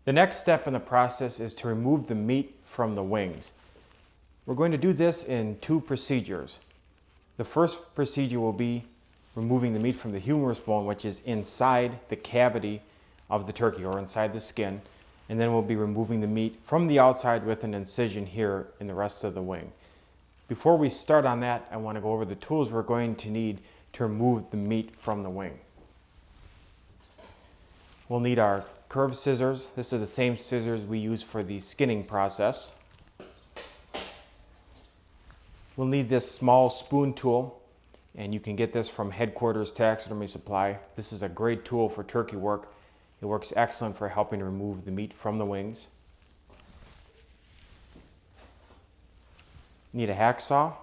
The next step in the process is to remove the meat from the wings. We're going to do this in two procedures. The first procedure will be removing the meat from the humerus bone, which is inside the cavity of the turkey or inside the skin, and then we'll be removing the meat from the outside with an incision here in the rest of the wing. Before we start on that, I want to go over the tools we're going to need to remove the meat from the wing. We'll need our curved scissors. This is the same scissors we use for the skinning process. We'll need this small spoon tool, and you can get this from Headquarters Taxidermy Supply. This is a great tool for turkey work. It works excellent for helping to remove the meat from the wings. Need a hacksaw,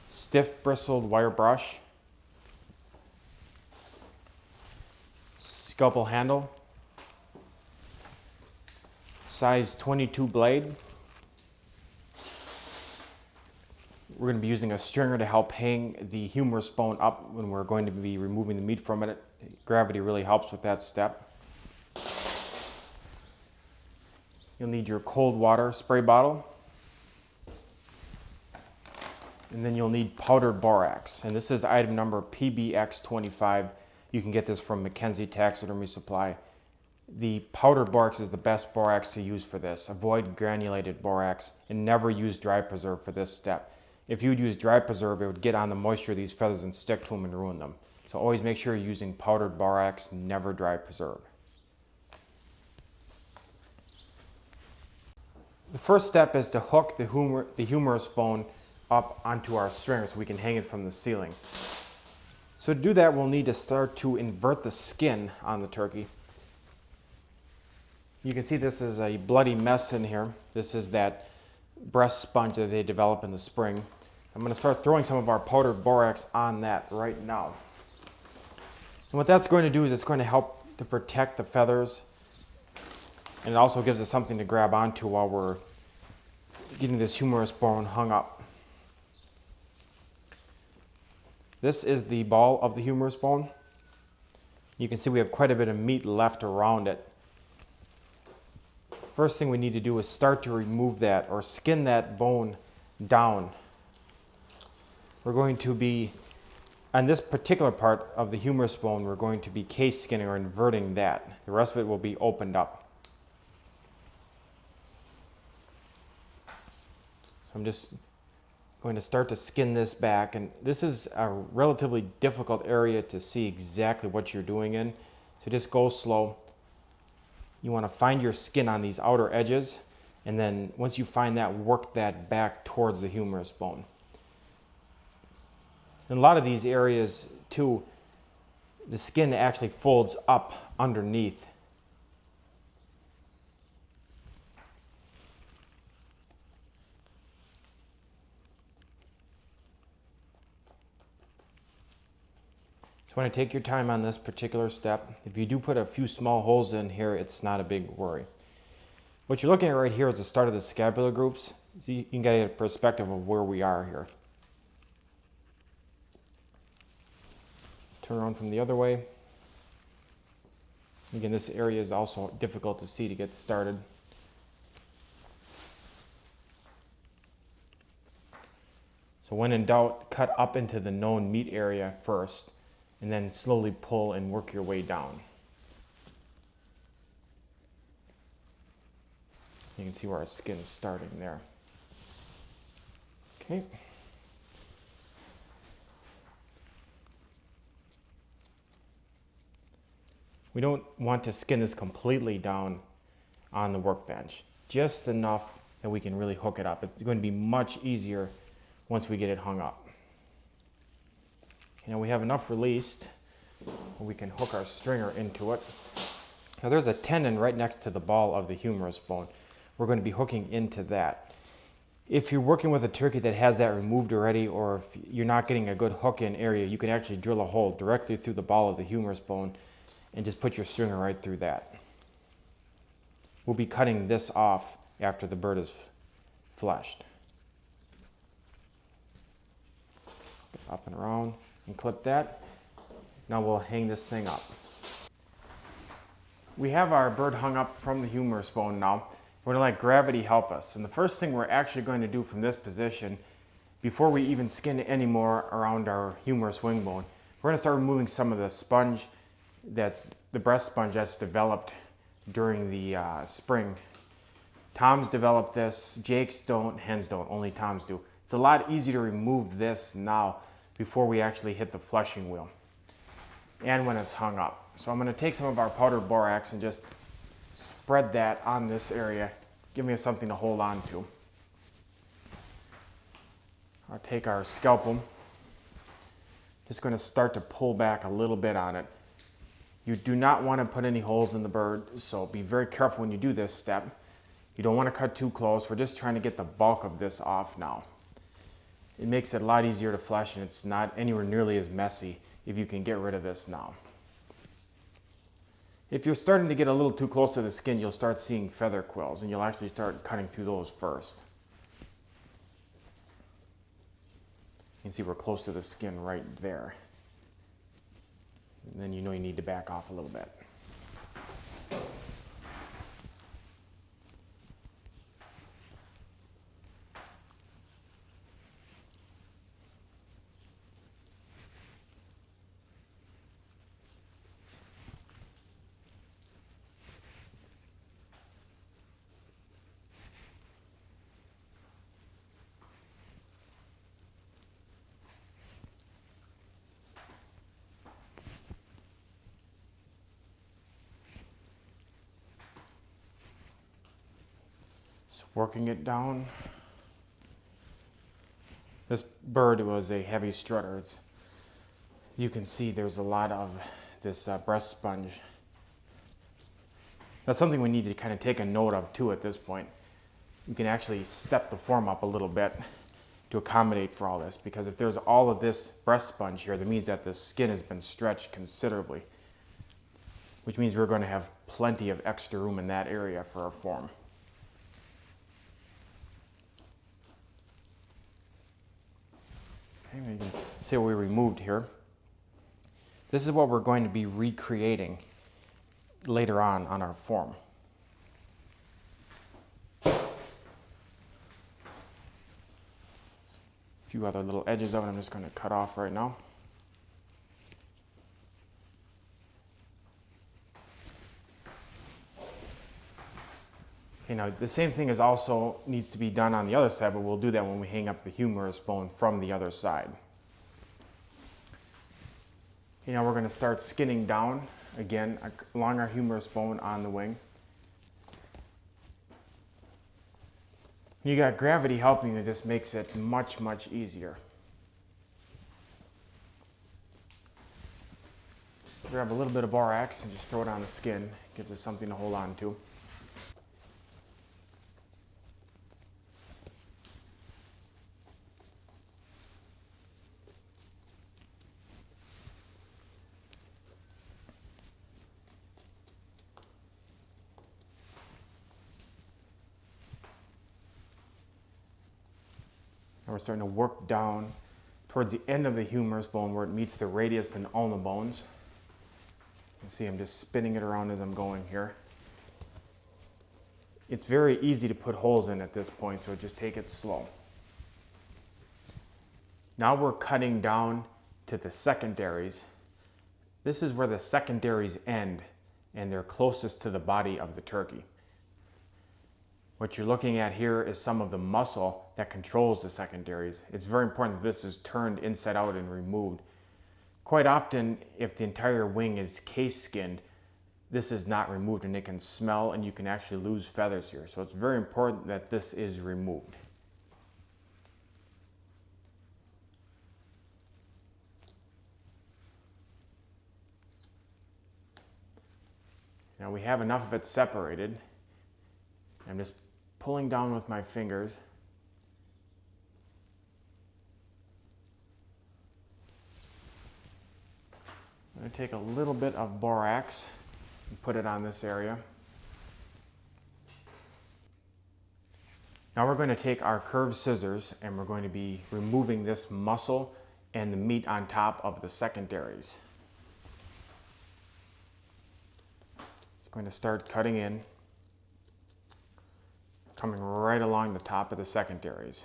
stiff bristled wire brush, scalpel handle, size 22 blade. We're going to be using a stringer to help hang the humerus bone up when we're going to be removing the meat from it. Gravity really helps with that step. You'll need your cold water spray bottle. And then you'll need powdered borax. And this is item number PBX25. You can get this from Mackenzie Taxidermy Supply. The powdered borax is the best borax to use for this. Avoid granulated borax and never use dry preserve for this step. If you would use dry preserve, it would get on the moisture of these feathers and stick to them and ruin them. So always make sure you're using powdered borax, never dry preserve. The first step is to hook the humerus bone up onto our stringer so we can hang it from the ceiling. So to do that, we'll need to start to invert the skin on the turkey. You can see this is a bloody mess in here. This is that breast sponge that they develop in the spring. I'm going to start throwing some of our powdered borax on that right now. And what that's going to do is it's going to help to protect the feathers, and it also gives us something to grab onto while we're getting this humerus bone hung up. This is the ball of the humerus bone. You can see we have quite a bit of meat left around it. First thing we need to do is start to remove that or skin that bone down. We're going to be, on this particular part of the humerus bone, we're going to be case skinning or inverting that. The rest of it will be opened up. So I'm just going to start to skin this back, and this is a relatively difficult area to see exactly what you're doing in. So just go slow. You want to find your skin on these outer edges, and then once you find that, work that back towards the humerus bone. In a lot of these areas too, the skin actually folds up underneath. So you want to take your time on this particular step. If you do put a few small holes in here, it's not a big worry. What you're looking at right here is the start of the scapular groups. So you can get a perspective of where we are here. Turn around from the other way. Again, this area is also difficult to see to get started. So when in doubt, cut up into the known meat area first, and then slowly pull and work your way down. You can see where our skin is starting there. Okay. We don't want to skin this completely down on the workbench, just enough that we can really hook it up. It's going to be much easier once we get it hung up. Okay, now we have enough released where we can hook our stringer into it. Now there's a tendon right next to the ball of the humerus bone. We're going to be hooking into that. If you're working with a turkey that has that removed already, or if you're not getting a good hook in area, you can actually drill a hole directly through the ball of the humerus bone and just put your stringer right through that. We'll be cutting this off after the bird is fleshed. Up and around and clip that. Now we'll hang this thing up. We have our bird hung up from the humerus bone now. We're going to let gravity help us. And the first thing we're actually going to do from this position, before we even skin any more around our humerus wing bone, we're going to start removing some of the sponge, that's the breast sponge that's developed during the spring. Toms develop this, jakes don't, hens don't, only toms do. It's a lot easier to remove this now before we actually hit the flushing wheel and when it's hung up. So I'm going to take some of our powdered borax and just spread that on this area. Give me something to hold on to. I'll take our scalpel. Just going to start to pull back a little bit on it. You do not want to put any holes in the bird, so be very careful when you do this step. You don't want to cut too close. We're just trying to get the bulk of this off now. It makes it a lot easier to flush, and it's not anywhere nearly as messy if you can get rid of this now. If you're starting to get a little too close to the skin, you'll start seeing feather quills, and you'll actually start cutting through those first. You can see we're close to the skin right there. And then you know you need to back off a little bit. Working it down. This bird was a heavy strutter. You can see there's a lot of this breast sponge. That's something we need to kind of take a note of too at this point. You can actually step the form up a little bit to accommodate for all this, because if there's all of this breast sponge here, that means that the skin has been stretched considerably, which means we're going to have plenty of extra room in that area for our form. You can see what we removed here. This is what we're going to be recreating later on our form. A few other little edges of it I'm just going to cut off right now. Okay, now the same thing is also needs to be done on the other side, but we'll do that when we hang up the humerus bone from the other side. Okay, now we're going to start skinning down again along our humerus bone on the wing. You got gravity helping you, this makes it much, much easier. Grab a little bit of borax and just throw it on the skin. Gives us something to hold on to. Now we're starting to work down towards the end of the humerus bone where it meets the radius and ulna bones. You can see I'm just spinning it around as I'm going here. It's very easy to put holes in at this point, so just take it slow. Now we're cutting down to the secondaries. This is where the secondaries end, and they're closest to the body of the turkey. What you're looking at here is some of the muscle that controls the secondaries. It's very important that this is turned inside out and removed. Quite often, if the entire wing is case skinned, this is not removed and it can smell and you can actually lose feathers here. So it's very important that this is removed. Now we have enough of it separated. I'm just pulling down with my fingers. I'm going to take a little bit of borax and put it on this area. Now we're going to take our curved scissors and we're going to be removing this muscle and the meat on top of the secondaries. going to start cutting in, coming right along the top of the secondaries.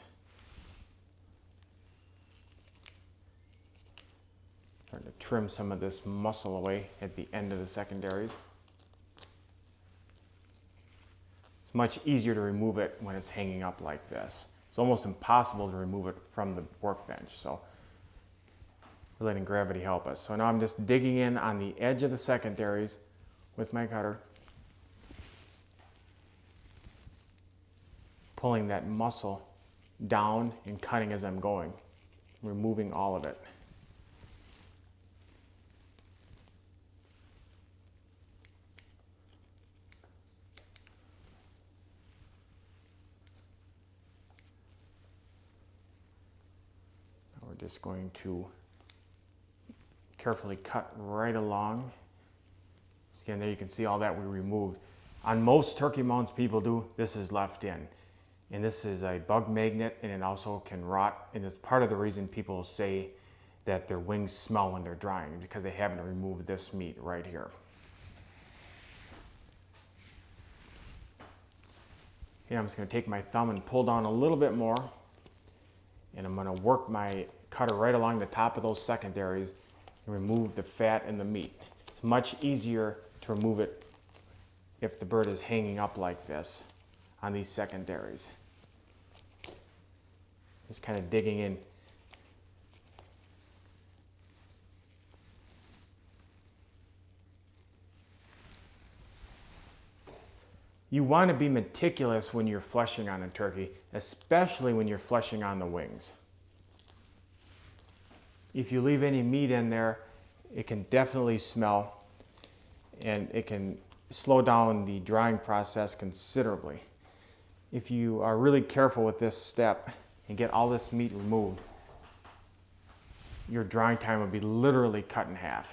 Trying to trim some of this muscle away at the end of the secondaries. It's much easier to remove it when it's hanging up like this. It's almost impossible to remove it from the workbench, so we're letting gravity help us. So now I'm just digging in on the edge of the secondaries with my cutter, pulling that muscle down and cutting as I'm going, removing all of it. Now we're just going to carefully cut right along. Again, there you can see all that we removed. On most turkey mounts people do, this is left in. And this is a bug magnet, and it also can rot. And it's part of the reason people say that their wings smell when they're drying, because they haven't removed this meat right here. Here I'm just going to take my thumb and pull down a little bit more. And I'm going to work my cutter right along the top of those secondaries and remove the fat and the meat. It's much easier to remove it if the bird is hanging up like this on these secondaries. Just kind of digging in. You want to be meticulous when you're fleshing on a turkey, especially when you're fleshing on the wings. If you leave any meat in there, it can definitely smell, and it can slow down the drying process considerably. If you are really careful with this step and get all this meat removed, your drying time will be literally cut in half.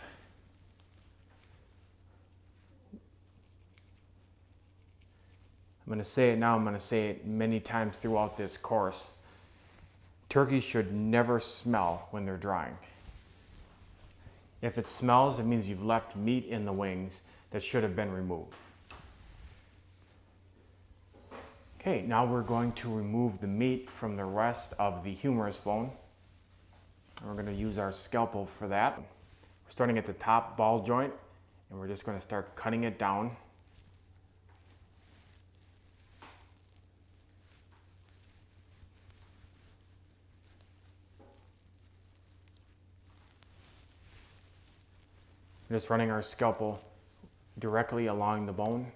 I'm going to say it now, I'm going to say it many times throughout this course. Turkeys should never smell when they're drying. If it smells, it means you've left meat in the wings that should have been removed. Okay, now we're going to remove the meat from the rest of the humerus bone. We're going to use our scalpel for that. We're starting at the top ball joint, and we're just going to start cutting it down. We're just running our scalpel directly along the bone.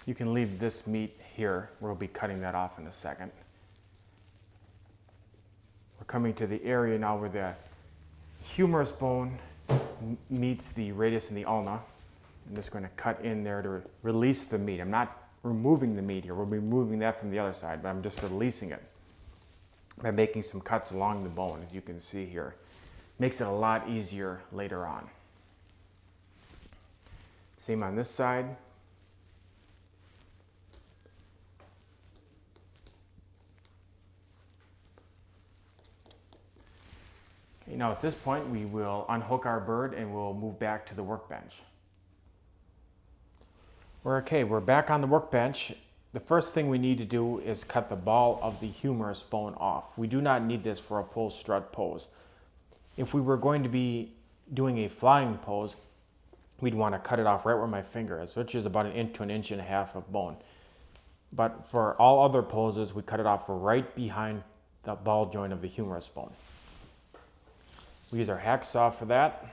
You can leave this meat here. We'll be cutting that off in a second. We're coming to the area now where the humerus bone meets the radius and the ulna. I'm just going to cut in there to release the meat. I'm not removing the meat here. We'll be removing that from the other side, but I'm just releasing it by making some cuts along the bone, as you can see here. Makes it a lot easier later on. Same on this side. Okay, now at this point we will unhook our bird and we'll move back to the workbench. We're back on the workbench. The first thing we need to do is cut the ball of the humerus bone off. We do not need this for a full strut pose. If we were going to be doing a flying pose, we'd want to cut it off right where my finger is, which is about 1 inch to 1.5 inches of bone. But for all other poses, we cut it off right behind the ball joint of the humerus bone. We use our hacksaw for that.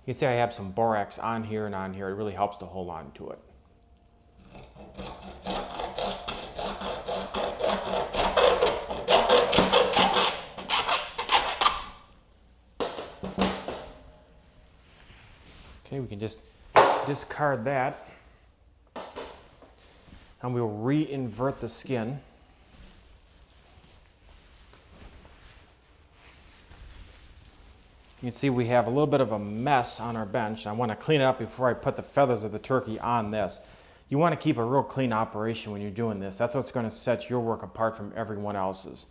You can see I have some borax on here and on here. It really helps to hold on to it. Okay, we can just discard that. And we'll re-invert the skin. You can see we have a little bit of a mess on our bench. I want to clean it up before I put the feathers of the turkey on this. You want to keep a real clean operation when you're doing this. That's what's going to set your work apart from everyone else's.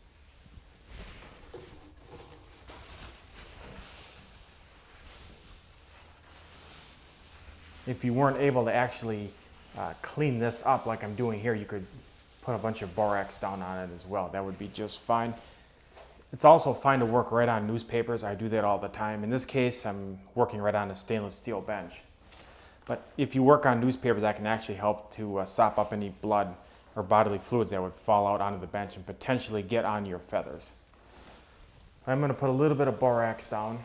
If you weren't able to actually clean this up like I'm doing here, you could put a bunch of borax down on it as well. That would be just fine. It's also fine to work right on newspapers. I do that all the time. In this case, I'm working right on a stainless steel bench. But if you work on newspapers, that can actually help to sop up any blood or bodily fluids that would fall out onto the bench and potentially get on your feathers. I'm going to put a little bit of borax down.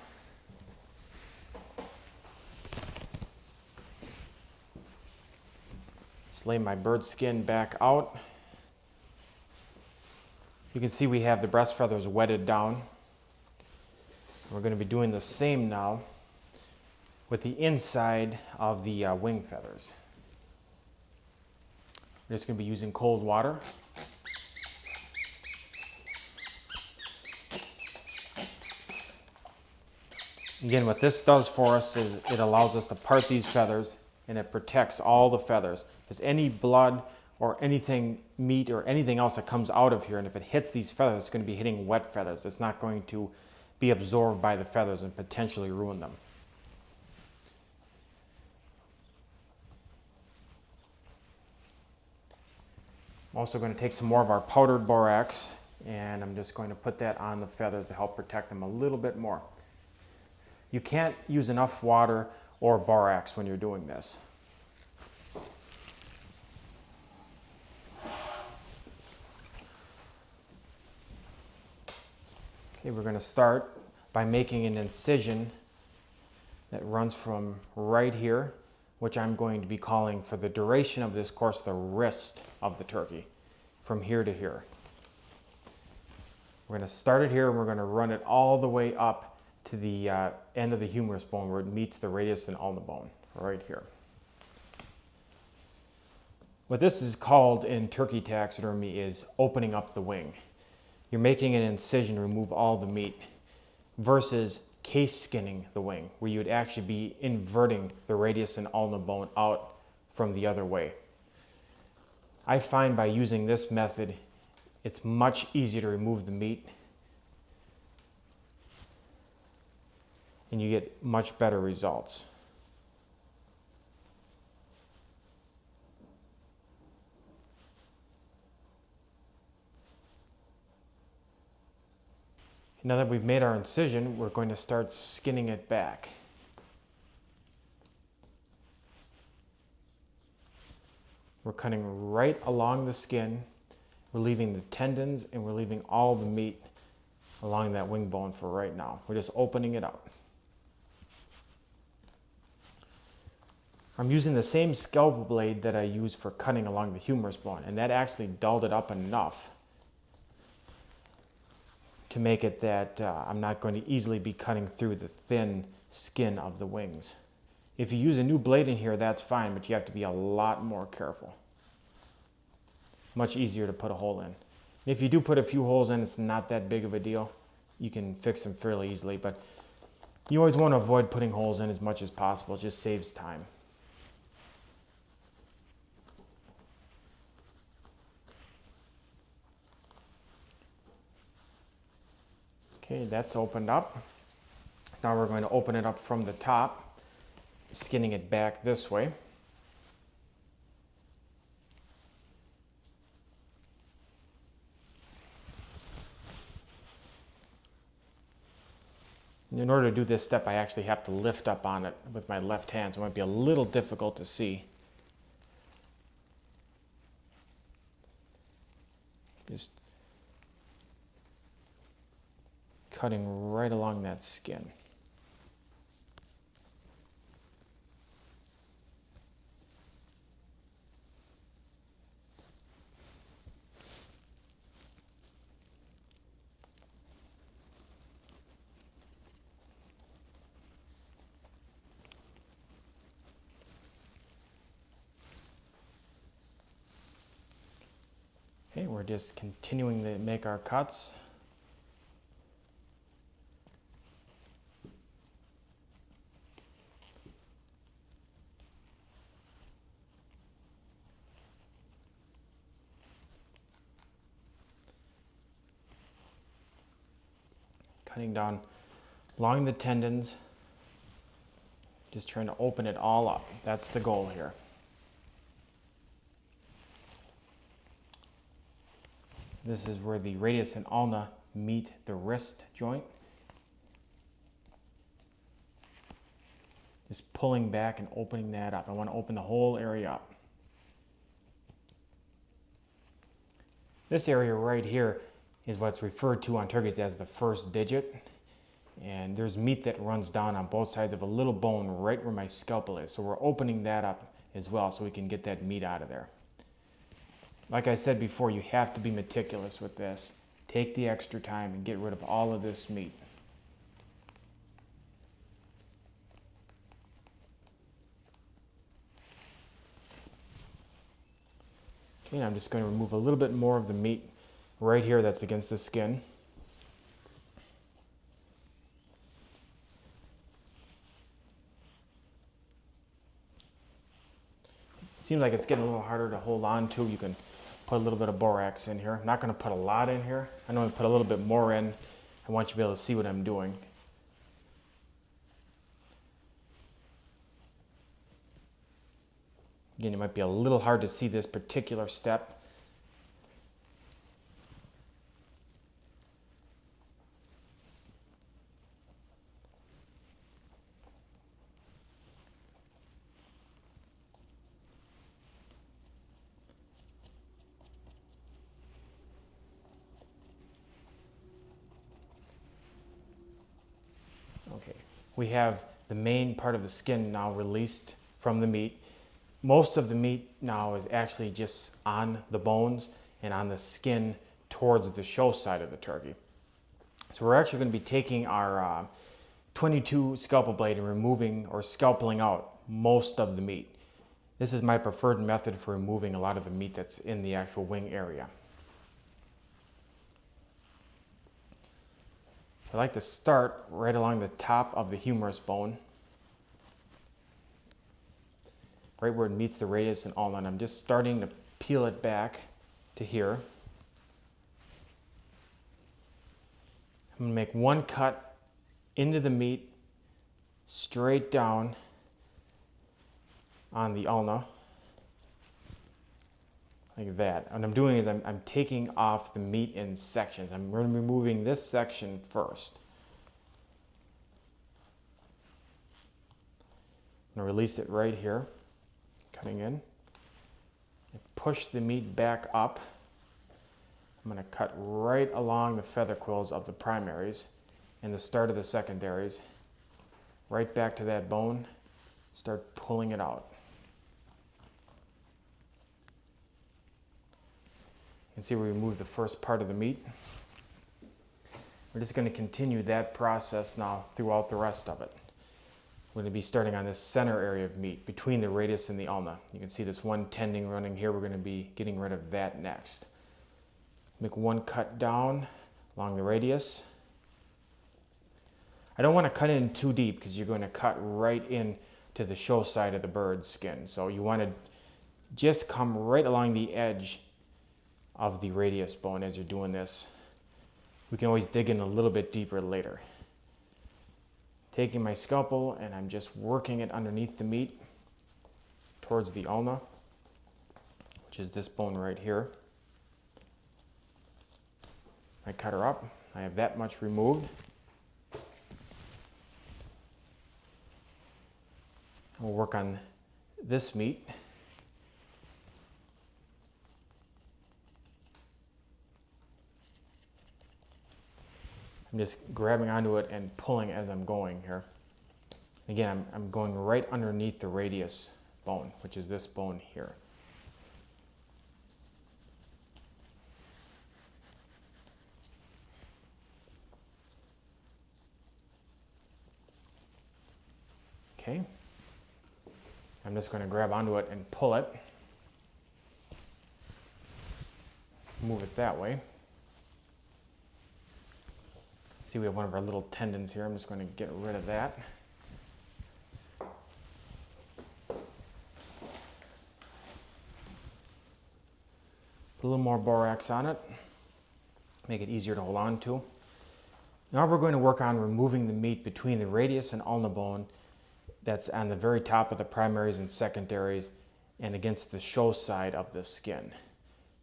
Just lay my bird skin back out. You can see we have the breast feathers wetted down. We're going to be doing the same now with the inside of the wing feathers. We're just going to be using cold water. Again, what this does for us is it allows us to part these feathers, and it protects all the feathers. Because any blood or anything, meat or anything else that comes out of here, and if it hits these feathers, it's going to be hitting wet feathers. It's not going to be absorbed by the feathers and potentially ruin them. I'm also going to take some more of our powdered borax, and I'm just going to put that on the feathers to help protect them a little bit more. You can't use enough water or borax when you're doing this. Okay, we're going to start by making an incision that runs from right here, which I'm going to be calling for the duration of this course the wrist of the turkey, from here to here. We're going to start it here and we're going to run it all the way up to the end of the humerus bone where it meets the radius and ulna bone, right here. What this is called in turkey taxidermy is opening up the wing. You're making an incision to remove all the meat versus case skinning the wing, where you would actually be inverting the radius and ulna bone out from the other way. I find by using this method, it's much easier to remove the meat and you get much better results. Now that we've made our incision, we're going to start skinning it back. We're cutting right along the skin. We're leaving the tendons and we're leaving all the meat along that wing bone for right now. We're just opening it up. I'm using the same scalpel blade that I use for cutting along the humerus bone, and that actually dulled it up enough to make it that I'm not going to easily be cutting through the thin skin of the wings. If you use a new blade in here, that's fine, but you have to be a lot more careful. Much easier to put a hole in. And if you do put a few holes in, it's not that big of a deal. You can fix them fairly easily, but you always want to avoid putting holes in as much as possible. It just saves time. Okay, that's opened up. Now we're going to open it up from the top, skinning it back this way. And in order to do this step, I actually have to lift up on it with my left hand, so it might be a little difficult to see. Just cutting right along that skin. Okay, we're just continuing to make our cuts. cutting down along the tendons, just trying to open it all up. That's the goal here. This is where the radius and ulna meet the wrist joint. Just pulling back and opening that up. I want to open the whole area up. This area right here is what's referred to on turkeys as the first digit. And there's meat that runs down on both sides of a little bone right where my scalpel is. So we're opening that up as well so we can get that meat out of there. Like I said before, you have to be meticulous with this. Take the extra time and get rid of all of this meat. Okay, and I'm just going to remove a little bit more of the meat right here that's against the skin. Seems like it's getting a little harder to hold on to. You can put a little bit of borax in here. I'm not going to put a lot in here. I'm going to put a little bit more in. I want you to be able to see what I'm doing. Again, it might be a little hard to see this particular step. Okay, we have the main part of the skin now released from the meat. Most of the meat now is actually just on the bones and on the skin towards the show side of the turkey. So we're actually going to be taking our 22 scalpel blade and removing or scalpeling out most of the meat. This is my preferred method for removing a lot of the meat that's in the actual wing area. I like to start right along the top of the humerus bone, right where it meets the radius and ulna, and I'm just starting to peel it back to here. I'm going to make one cut into the meat, straight down on the ulna, like that. What I'm doing is I'm taking off the meat in sections. I'm removing this section first. I'm going to release it right here, cutting in. Push the meat back up. I'm going to cut right along the feather quills of the primaries and the start of the secondaries, right back to that bone, start pulling it out. You can see we removed the first part of the meat. We're just going to continue that process now throughout the rest of it. We're going to be starting on this center area of meat between the radius and the ulna. You can see this one tendon running here. We're going to be getting rid of that next. Make one cut down along the radius. I don't want to cut in too deep because you're going to cut right in to the show side of the bird's skin. So you want to just come right along the edge of the radius bone as you're doing this. We can always dig in a little bit deeper later. Taking my scalpel and I'm just working it underneath the meat towards the ulna, which is this bone right here. I cut her up. I have that much removed. We'll work on this meat. I'm just grabbing onto it and pulling as I'm going here. Again, I'm going right underneath the radius bone, which is this bone here. Okay. I'm just going to grab onto it and pull it. Move it that way. See, we have one of our little tendons here. I'm just going to get rid of that. Put a little more borax on it. Make it easier to hold on to. Now we're going to work on removing the meat between the radius and ulna bone that's on the very top of the primaries and secondaries and against the show side of the skin.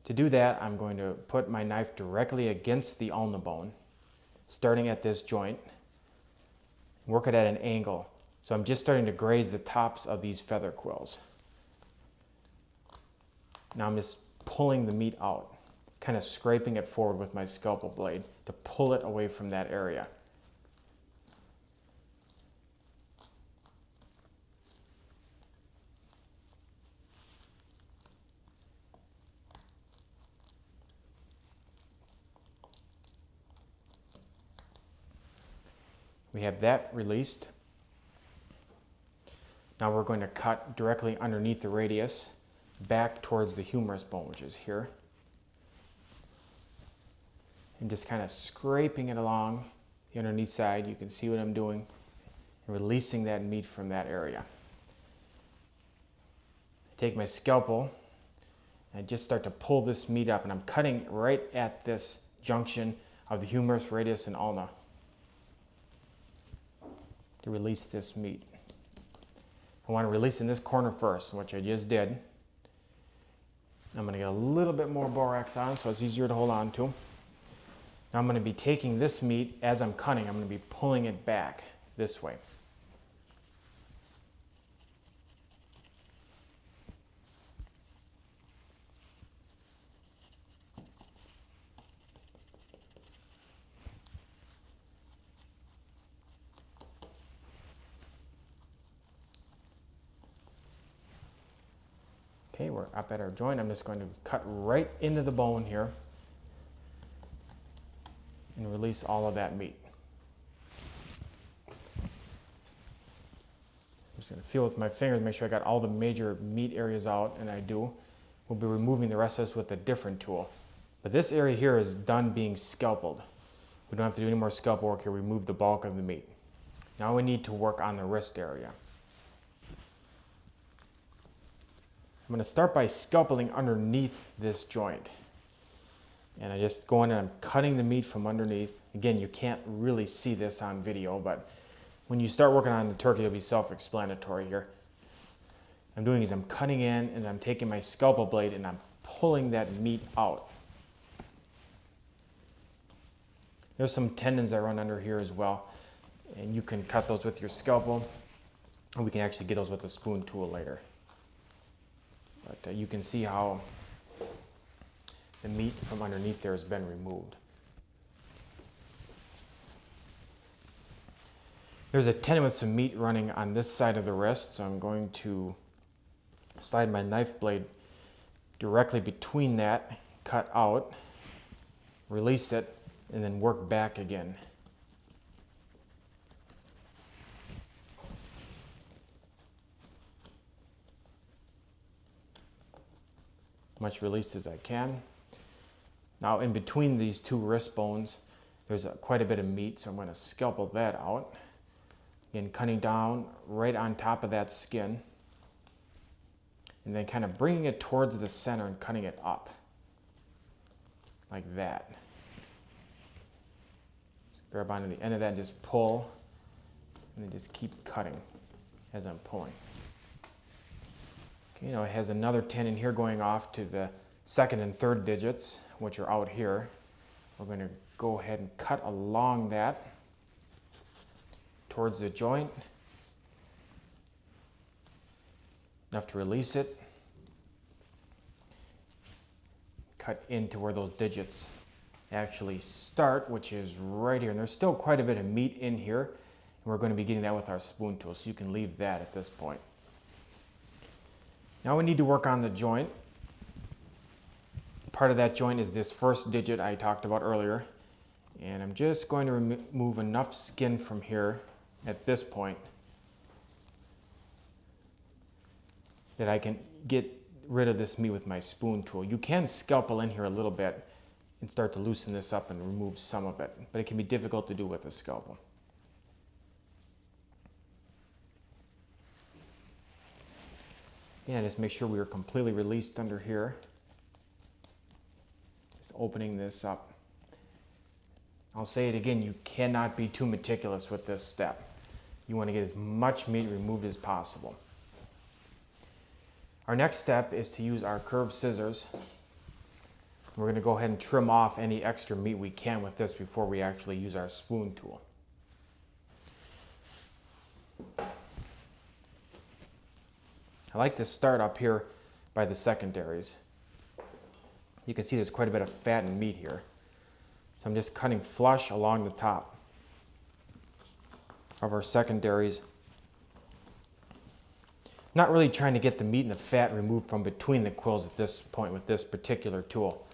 To do that, I'm going to put my knife directly against the ulna bone, starting at this joint, work it at an angle. So I'm just starting to graze the tops of these feather quills. Now I'm just pulling the meat out, kind of scraping it forward with my scalpel blade to pull it away from that area. We have that released. Now we're going to cut directly underneath the radius, back towards the humerus bone, which is here. And just kind of scraping it along the underneath side. You can see what I'm doing, and releasing that meat from that area. I take my scalpel, and I just start to pull this meat up, and I'm cutting right at this junction of the humerus, radius, and ulna to release this meat. I want to release in this corner first, which I just did. I'm going to get a little bit more borax on so it's easier to hold on to. Now I'm going to be taking this meat as I'm cutting, I'm going to be pulling it back this way. Okay, we're up at our joint. I'm just going to cut right into the bone here and release all of that meat. I'm just going to feel with my fingers, make sure I got all the major meat areas out, and I do. We'll be removing the rest of this with a different tool. But this area here is done being scalpeled. We don't have to do any more scalpel work here. We remove the bulk of the meat. Now we need to work on the wrist area. I'm going to start by scalpeling underneath this joint. And I just go in and I'm cutting the meat from underneath. Again, you can't really see this on video, but when you start working on the turkey, it'll be self-explanatory here. What I'm doing is I'm cutting in and I'm taking my scalpel blade and I'm pulling that meat out. There's some tendons that run under here as well, and you can cut those with your scalpel, or we can actually get those with a spoon tool later. But you can see how the meat from underneath there has been removed. There's a tendon with some meat running on this side of the wrist, so I'm going to slide my knife blade directly between that, cut out, release it, and then work back again. Much released as I can. Now in between these two wrist bones, there's quite a bit of meat, so I'm going to scalpel that out. Again, cutting down right on top of that skin, and then kind of bringing it towards the center and cutting it up, like that. Just grab onto the end of that and just pull, and then just keep cutting as I'm pulling. Okay, now it has another tendon here going off to the second and third digits, which are out here. We're going to go ahead and cut along that towards the joint, enough to release it. Cut into where those digits actually start, which is right here. And there's still quite a bit of meat in here, and we're going to be getting that with our spoon tool, so you can leave that at this point. Now we need to work on the joint. Part of that joint is this first digit I talked about earlier, and I'm just going to remove enough skin from here at this point that I can get rid of this meat with my spoon tool. You can scalpel in here a little bit and start to loosen this up and remove some of it, but it can be difficult to do with a scalpel. And just make sure we are completely released under here. Just opening this up. I'll say it again, you cannot be too meticulous with this step. You want to get as much meat removed as possible. Our next step is to use our curved scissors. We're going to go ahead and trim off any extra meat we can with this before we actually use our spoon tool. I like to start up here by the secondaries. You can see there's quite a bit of fat and meat here. So I'm just cutting flush along the top of our secondaries. Not really trying to get the meat and the fat removed from between the quills at this point with this particular tool.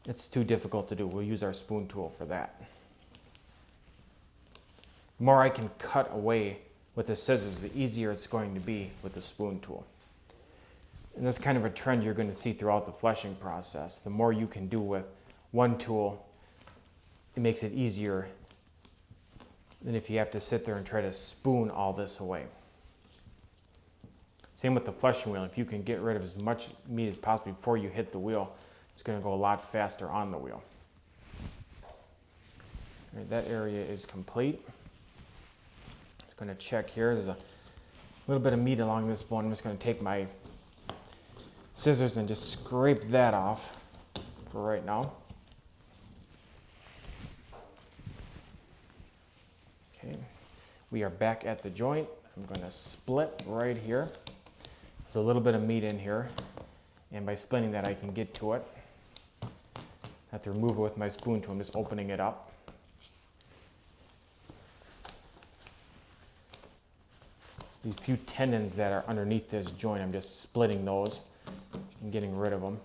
It's too difficult to do. We'll use our spoon tool for that. The more I can cut away with the scissors, the easier it's going to be with the spoon tool. And that's kind of a trend you're going to see throughout the fleshing process. The more you can do with one tool, it makes it easier than if you have to sit there and try to spoon all this away. Same with the fleshing wheel. If you can get rid of as much meat as possible before you hit the wheel, it's going to go a lot faster on the wheel. All right, that area is complete. Just going to check here. There's a little bit of meat along this bone. I'm just going to take my scissors and just scrape that off for right now. Okay, we are back at the joint. I'm going to split right here. There's a little bit of meat in here, and by splitting that I can get to it. I have to remove it with my spoon tool. I'm just opening it up. These few tendons that are underneath this joint, I'm just splitting those and getting rid of them.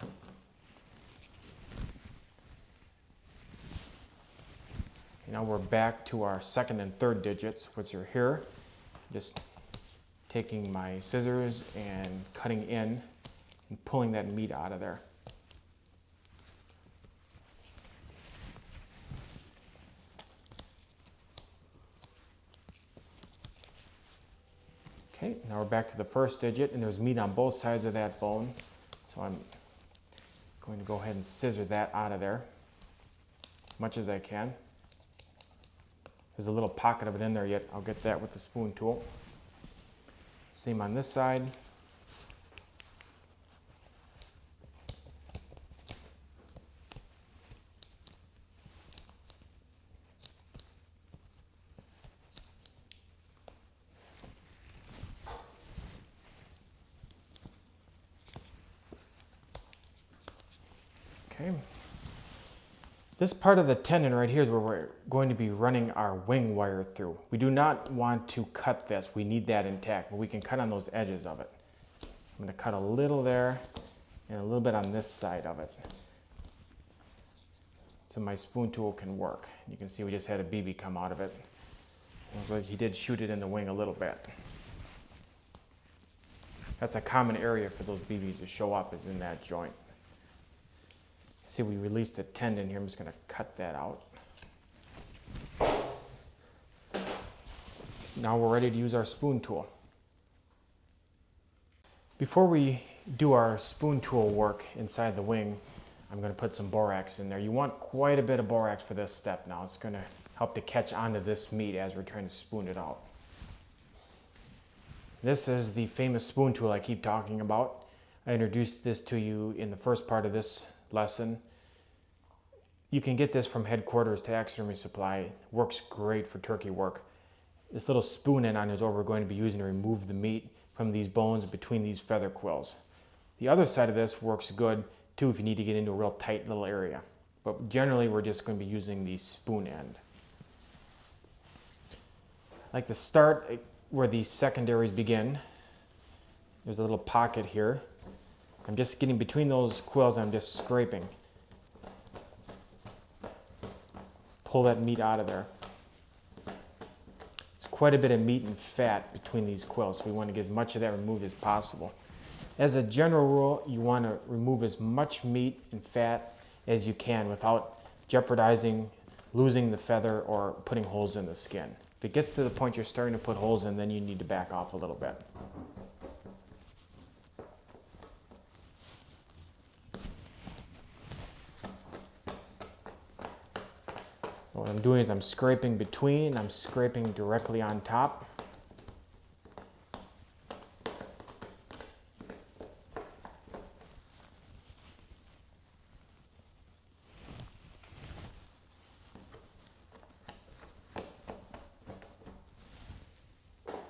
Now we're back to our second and third digits, which are here. Just taking my scissors and cutting in and pulling that meat out of there. Okay, now we're back to the first digit, and there's meat on both sides of that bone. So I'm going to go ahead and scissor that out of there as much as I can. There's a little pocket of it in there yet. I'll get that with the spoon tool. Same on this side. Okay. This part of the tendon right here is where we're going to be running our wing wire through. We do not want to cut this. We need that intact, but we can cut on those edges of it. I'm going to cut a little there and a little bit on this side of it, so my spoon tool can work. You can see we just had a BB come out of it. It looks like he did shoot it in the wing a little bit. That's a common area for those BBs to show up, is in that joint. See, we released a tendon here. I'm just going to cut that out. Now we're ready to use our spoon tool. Before we do our spoon tool work inside the wing, I'm going to put some borax in there. You want quite a bit of borax for this step now. It's going to help to catch onto this meat as we're trying to spoon it out. This is the famous spoon tool I keep talking about. I introduced this to you in the first part of this lesson. You can get this from headquarters to Taxidermy Supply. It works great for turkey work. This little spoon end on is what we're going to be using to remove the meat from these bones between these feather quills. The other side of this works good too if you need to get into a real tight little area. But generally we're just going to be using the spoon end. I like to start where these secondaries begin. There's a little pocket here. I'm just getting between those quills and I'm just scraping. Pull that meat out of there. There's quite a bit of meat and fat between these quills, so we want to get as much of that removed as possible. As a general rule, you want to remove as much meat and fat as you can without jeopardizing losing the feather or putting holes in the skin. If it gets to the point you're starting to put holes in, then you need to back off a little bit. What I'm doing is I'm scraping between, I'm scraping directly on top.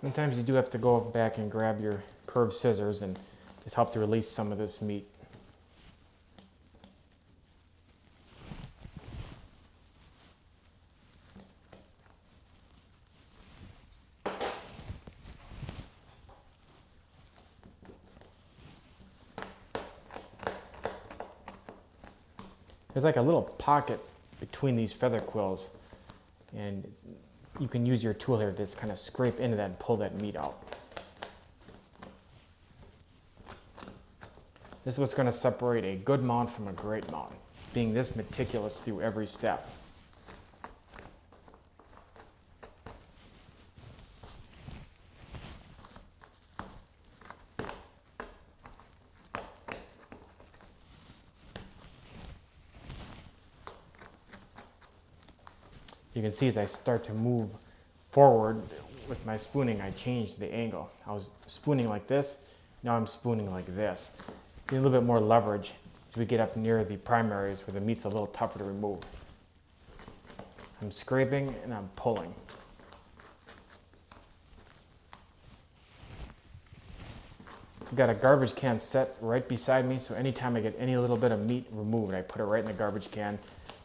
Sometimes you do have to go back and grab your curved scissors and just help to release some of this meat. There's like a little pocket between these feather quills, and you can use your tool here to just kind of scrape into that and pull that meat out. This is what's going to separate a good mount from a great mount, being this meticulous through every step. You can see as I start to move forward with my spooning, I change the angle. I was spooning like this, now I'm spooning like this. Get a little bit more leverage as we get up near the primaries where the meat's a little tougher to remove. I'm scraping and I'm pulling. I've got a garbage can set right beside me, so anytime I get any little bit of meat removed, I put it right in the garbage can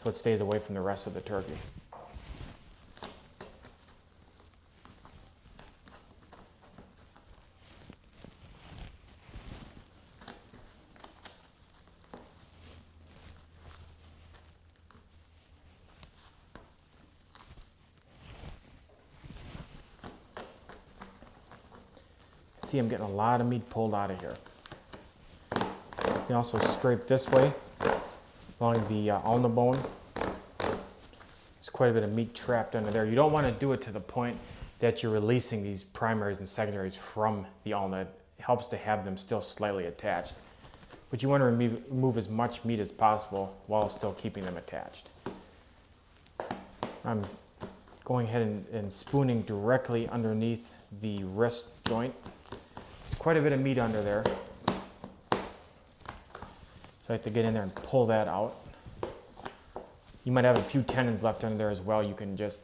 so it stays away from the rest of the turkey. See, I'm getting a lot of meat pulled out of here. You can also scrape this way along the ulna bone. There's quite a bit of meat trapped under there. You don't want to do it to the point that you're releasing these primaries and secondaries from the ulna. It helps to have them still slightly attached. But you want to remove as much meat as possible while still keeping them attached. I'm going ahead and spooning directly underneath the wrist joint. Quite a bit of meat under there. So I have to get in there and pull that out. You might have a few tendons left under there as well. You can just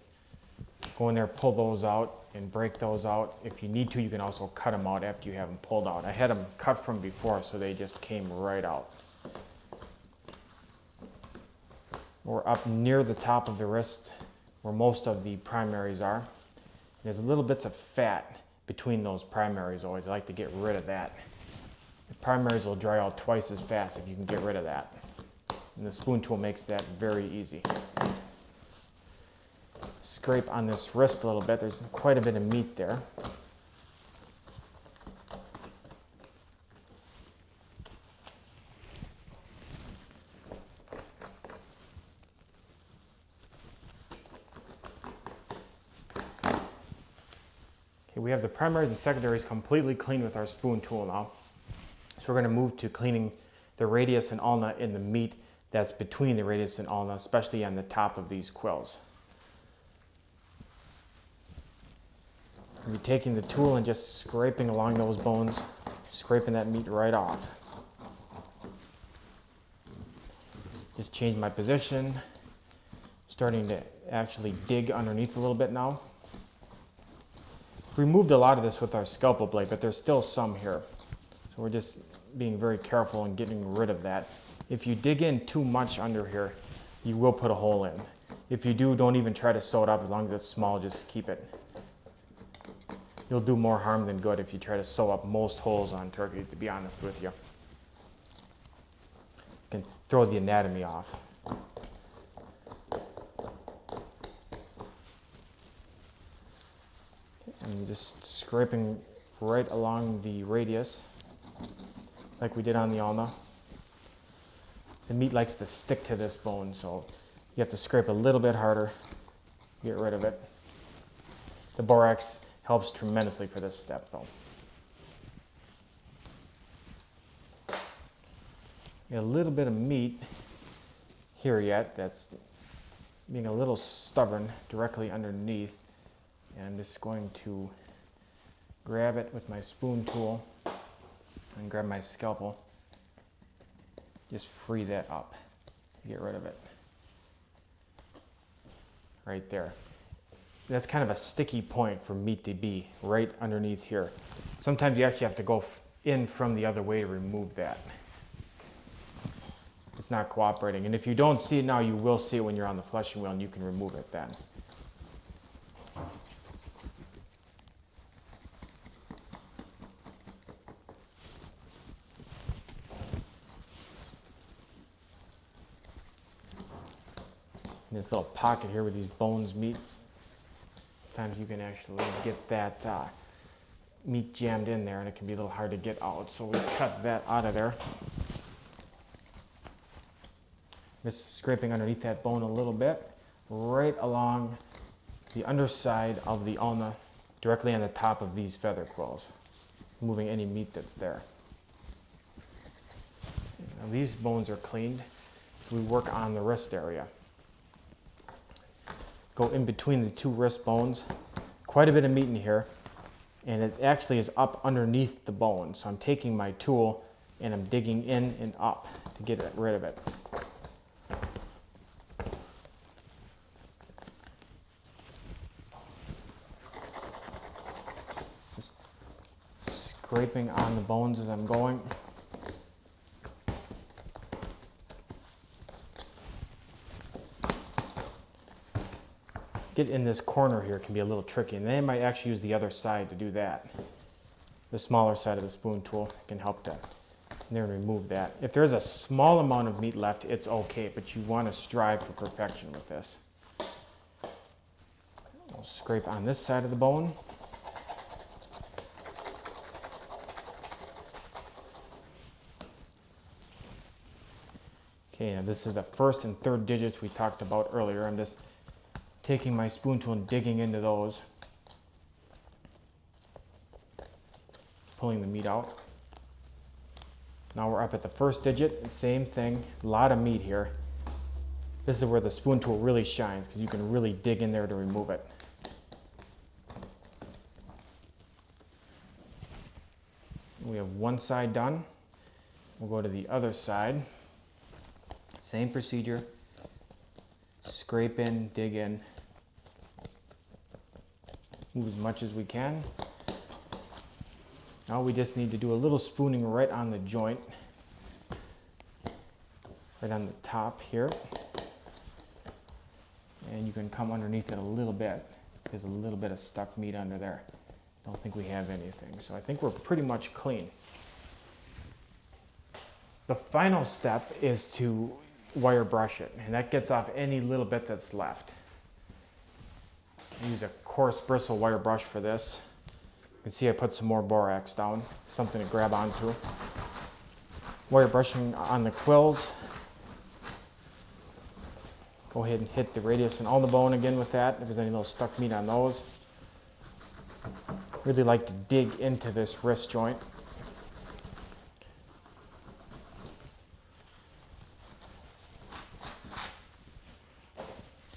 go in there, pull those out and break those out. If you need to, you can also cut them out after you have them pulled out. I had them cut from before, so they just came right out. We're up near the top of the wrist where most of the primaries are. There's little bits of fat between those primaries always. I like to get rid of that. The primaries will dry out twice as fast if you can get rid of that. And the spoon tool makes that very easy. Scrape on this wrist a little bit. There's quite a bit of meat there. We have the primaries and secondaries completely clean with our spoon tool now. So we're going to move to cleaning the radius and ulna in the meat that's between the radius and ulna, especially on the top of these quills. You're taking the tool and just scraping along those bones, scraping that meat right off. Just change my position, starting to actually dig underneath a little bit now. Removed a lot of this with our scalpel blade, but there's still some here. So we're just being very careful and getting rid of that. If you dig in too much under here, you will put a hole in. If you do, don't even try to sew it up. As long as it's small, just keep it. You'll do more harm than good if you try to sew up most holes on turkey, to be honest with you. You can throw the anatomy off. I'm just scraping right along the radius, like we did on the ulna. The meat likes to stick to this bone, so you have to scrape a little bit harder, get rid of it. The borax helps tremendously for this step though. Got a little bit of meat here yet that's being a little stubborn directly underneath. And I'm just going to grab it with my spoon tool and grab my scalpel. Just free that up, get rid of it. Right there. That's kind of a sticky point for meat to be right underneath here. Sometimes you actually have to go in from the other way to remove that. It's not cooperating. And if you don't see it now, you will see it when you're on the fleshing wheel and you can remove it then. In this little pocket here where these bones meet, sometimes you can actually get that meat jammed in there and it can be a little hard to get out. So we cut that out of there. Just scraping underneath that bone a little bit, right along the underside of the ulna, directly on the top of these feather quills, removing any meat that's there. Now these bones are cleaned, so we work on the wrist area. Go in between the two wrist bones, quite a bit of meat in here, and it actually is up underneath the bone. So I'm taking my tool and I'm digging in and up to get rid of it. Scraping on the bones as I'm going. Get in this corner here can be a little tricky, and they might actually use the other side to do that. The smaller side of the spoon tool can help to remove that. If there's a small amount of meat left, it's okay, but you want to strive for perfection with this. We'll scrape on this side of the bone. Okay, now this is the first and third digits we talked about earlier. I'm just taking my spoon tool and digging into those, pulling the meat out. Now we're up at the first digit, same thing, a lot of meat here. This is where the spoon tool really shines because you can really dig in there to remove it. We have one side done. We'll go to the other side. Same procedure. Scrape in, dig in. Move as much as we can. Now we just need to do a little spooning right on the joint. Right on the top here. And you can come underneath it a little bit. There's a little bit of stuck meat under there. Don't think we have anything. So I think we're pretty much clean. The final step is to wire brush it, and that gets off any little bit that's left. I use a coarse bristle wire brush for this. You can see I put some more borax down, something to grab onto. Wire brushing on the quills. Go ahead and hit the radius and ulna bone again with that, if there's any little stuck meat on those. Really like to dig into this wrist joint.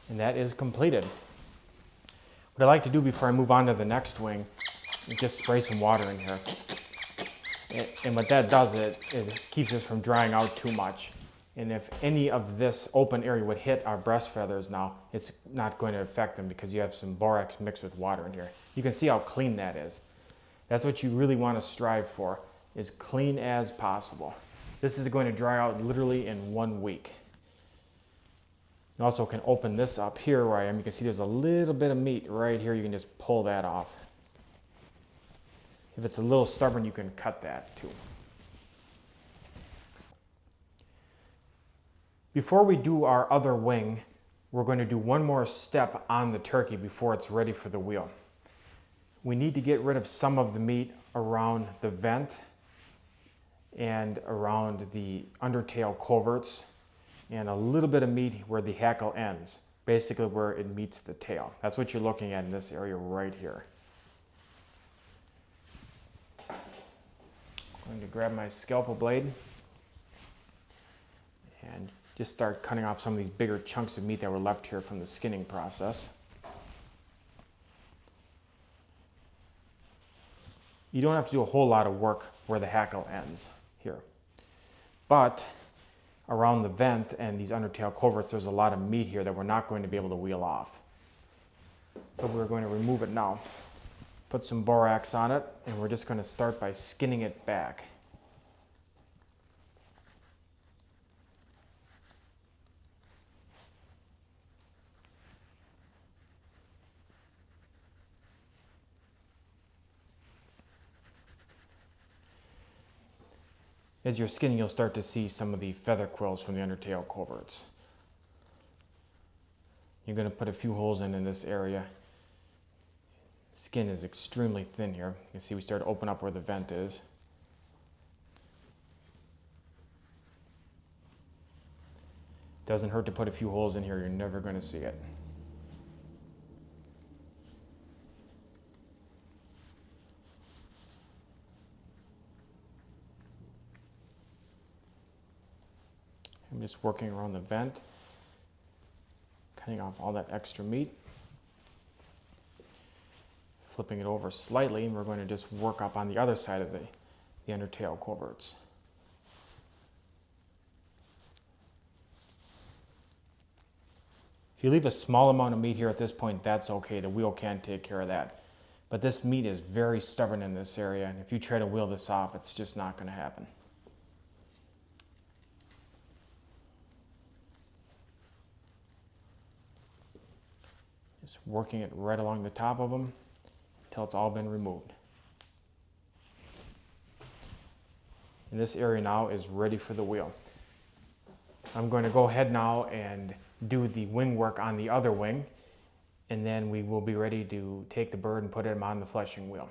And that is completed. What I like to do before I move on to the next wing is just spray some water in here. And what that does, it keeps this from drying out too much. And if any of this open area would hit our breast feathers now, it's not going to affect them because you have some borax mixed with water in here. You can see how clean that is. That's what you really want to strive for, is clean as possible. This is going to dry out literally in 1 week. You also can open this up here where I am. You can see there's a little bit of meat right here. You can just pull that off. If it's a little stubborn, you can cut that too. Before we do our other wing, we're going to do one more step on the turkey before it's ready for the wheel. We need to get rid of some of the meat around the vent and around the undertail coverts, and a little bit of meat where the hackle ends, basically where it meets the tail. That's what you're looking at in this area right here. I'm going to grab my scalpel blade and just start cutting off some of these bigger chunks of meat that were left here from the skinning process. You don't have to do a whole lot of work where the hackle ends here. But around the vent and these undertail coverts, there's a lot of meat here that we're not going to be able to wheel off. So we're going to remove it now. Put some borax on it, and we're just going to start by skinning it back. As you're skinning, you'll start to see some of the feather quills from the undertail coverts. You're going to put a few holes in this area. Skin is extremely thin here. You can see we start to open up where the vent is. Doesn't hurt to put a few holes in here. You're never going to see it. I'm just working around the vent, cutting off all that extra meat, flipping it over slightly, and we're going to just work up on the other side of the undertail coverts. If you leave a small amount of meat here at this point, that's okay. The wheel can take care of that. But this meat is very stubborn in this area, and if you try to wheel this off, it's just not going to happen. Just working it right along the top of them until it's all been removed. And this area now is ready for the wheel. I'm going to go ahead now and do the wing work on the other wing, and then we will be ready to take the bird and put him on the fleshing wheel.